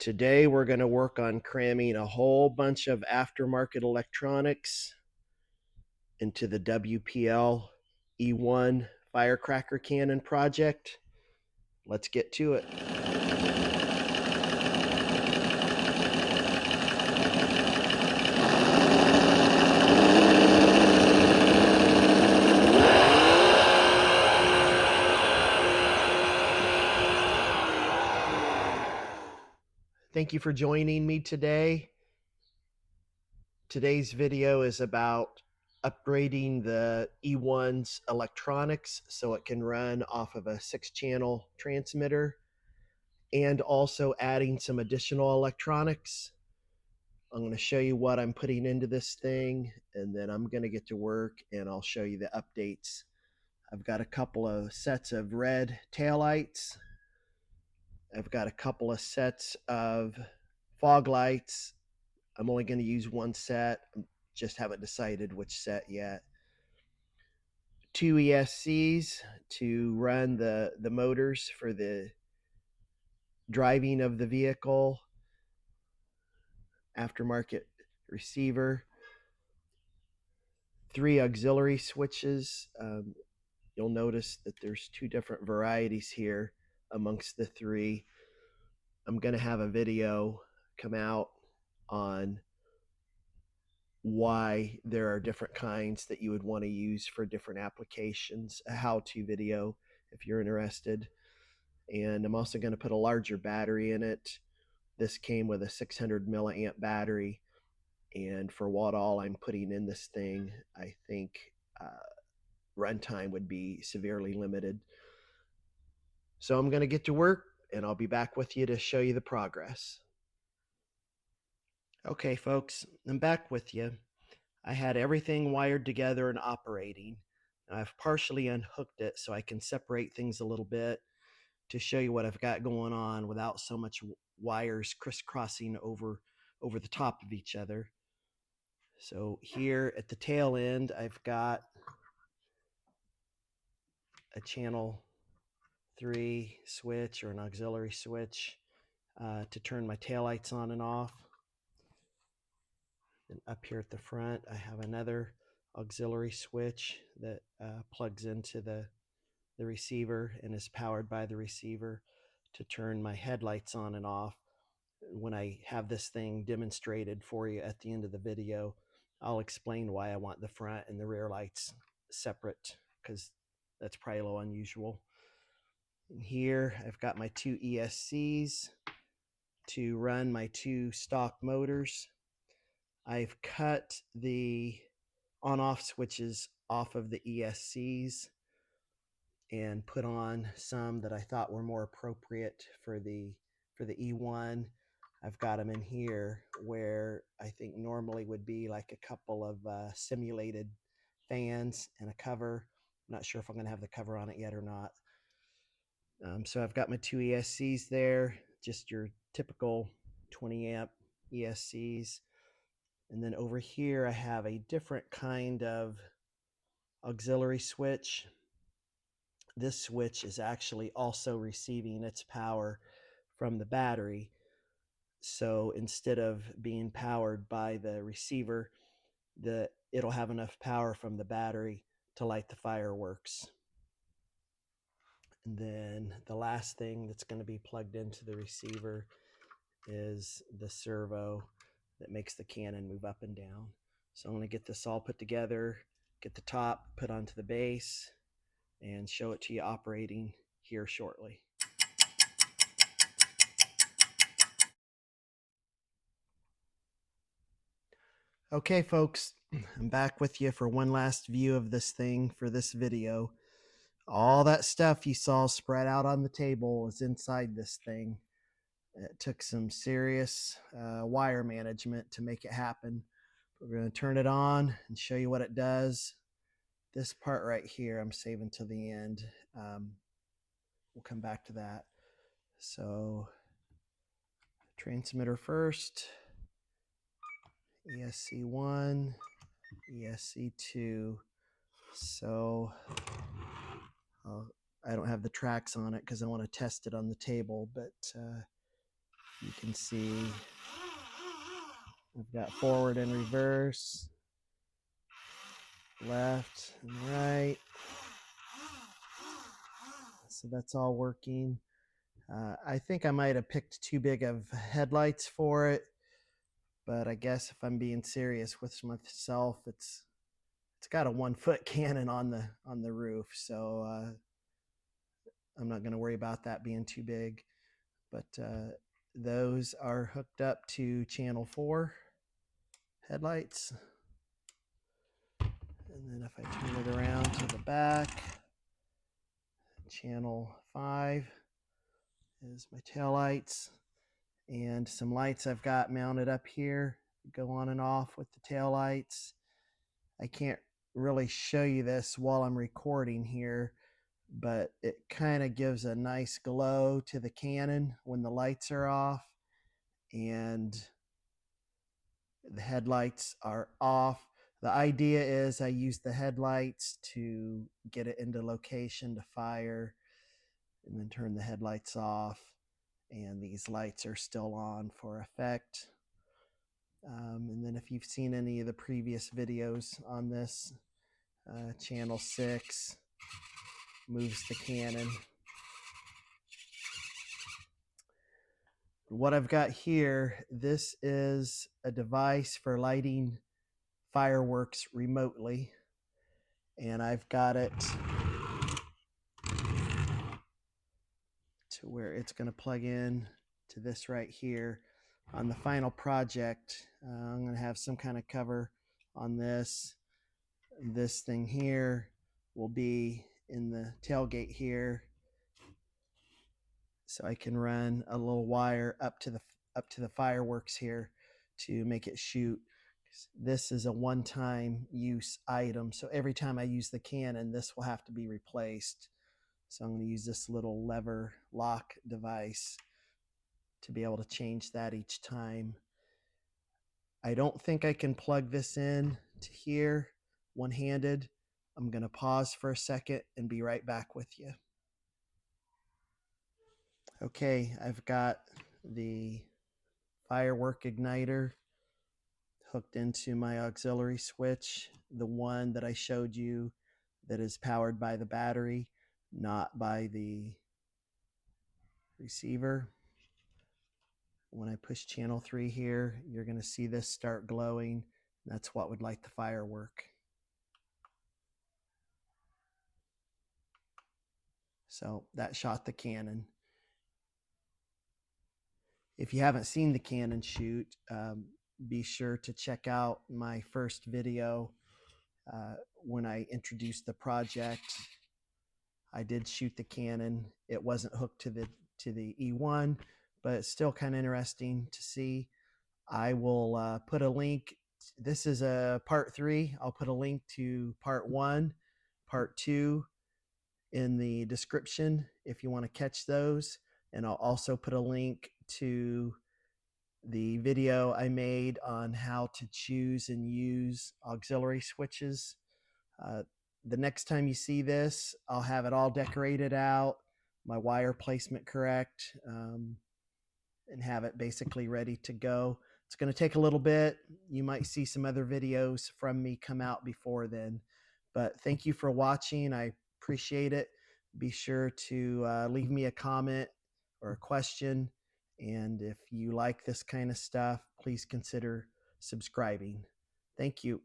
Today we're going to work on cramming a whole bunch of aftermarket electronics into the WPL E1 Firecracker Cannon project. Let's get to it. Thank you for joining me today. Today's video is about upgrading the E1's electronics so it can run off of a 6-channel transmitter, and also adding some additional electronics. I'm going to show you what I'm putting into this thing, and then I'm going to get to work and I'll show you the updates. I've got a couple of sets of red taillights. I've got a couple of sets of fog lights. I'm only going to use one set. I just haven't decided which set yet. 2 ESCs to run the motors for the driving of the vehicle. Aftermarket receiver. 3 auxiliary switches. You'll notice that there's 2 different varieties here amongst the 3. I'm going to have a video come out on why there are different kinds that you would want to use for different applications, a how-to video if you're interested. And I'm also going to put a larger battery in it. This came with a 600 milliamp battery, and for what all I'm putting in this thing, I think runtime would be severely limited. So I'm going to get to work, and I'll be back with you to show you the progress. Okay, folks, I'm back with you. I had everything wired together and operating. I've partially unhooked it so I can separate things a little bit to show you what I've got going on without so much wires crisscrossing over the top of each other. So here at the tail end, I've got a channel 3 switch, or an auxiliary switch, to turn my taillights on and off. Then up here at the front, I have another auxiliary switch that plugs into the receiver and is powered by the receiver to turn my headlights on and off. When I have this thing demonstrated for you at the end of the video, I'll explain why I want the front and the rear lights separate, because that's probably a little unusual. And here I've got my 2 ESCs to run my 2 stock motors. I've cut the on-off switches off of the ESCs and put on some that I thought were more appropriate for the E1. I've got them in here where I think normally would be like a couple of simulated fans and a cover. I'm not sure if I'm going to have the cover on it yet or not. So I've got my 2 ESCs there, just your typical 20 amp ESCs. And then over here I have a different kind of auxiliary switch. This switch is actually also receiving its power from the battery. So instead of being powered by the receiver, it'll have enough power from the battery to light the fireworks. And then the last thing that's going to be plugged into the receiver is the servo that makes the cannon move up and down. So I'm going to get this all put together, get the top put onto the base, and show it to you operating here shortly. Okay, folks, I'm back with you for one last view of this thing for this video. All that stuff you saw spread out on the table is inside this thing. It took some serious wire management to make it happen. We're going to turn it on and show you what it does. This part right here I'm saving till the end. We'll come back to that. So transmitter first, ESC1, ESC2. So I don't have the tracks on it because I want to test it on the table, but You can see I've got forward and reverse, left and right. So that's all working. I think I might have picked too big of headlights for it, but I guess if I'm being serious with myself, it's got a 1-foot cannon on the roof, so I'm not going to worry about that being too big. But those are hooked up to channel 4 headlights. And then if I turn it around to the back, channel 5 is my tail lights, and some lights I've got mounted up here go on and off with the tail lights. I can't really show you this while I'm recording here, but it kind of gives a nice glow to the cannon when the lights are off and the headlights are off. The idea is I use the headlights to get it into location to fire and then turn the headlights off, and these lights are still on for effect. And then if you've seen any of the previous videos on this, channel 6 moves the cannon. What I've got here, this is a device for lighting fireworks remotely, and I've got it to where it's going to plug in to this right here. On the final project, I'm going to have some kind of cover on this. This thing here will be in the tailgate here, so I can run a little wire up to the fireworks here to make it shoot. This is a one-time use item, so every time I use the cannon, this will have to be replaced. So I'm going to use this little lever lock device to be able to change that each time. I don't think I can plug this in to here one-handed. I'm going to pause for a second and be right back with you. Okay, I've got the firework igniter hooked into my auxiliary switch, the one that I showed you that is powered by the battery, not by the receiver. When I push channel 3 here, you're going to see this start glowing. That's what would light the firework. So that shot the cannon. If you haven't seen the cannon shoot, be sure to check out my first video when I introduced the project. I did shoot the cannon. It wasn't hooked to the E1, but it's still kind of interesting to see. I will put a link. This is a part 3. I'll put a link to part 1, part 2 in the description if you want to catch those. And I'll also put a link to the video I made on how to choose and use auxiliary switches. The next time you see this, I'll have it all decorated out, my wire placement correct, and have it basically ready to go. It's going to take a little bit. You might see some other videos from me come out before then. But thank you for watching. I appreciate it. Be sure to leave me a comment or a question. And if you like this kind of stuff, please consider subscribing. Thank you.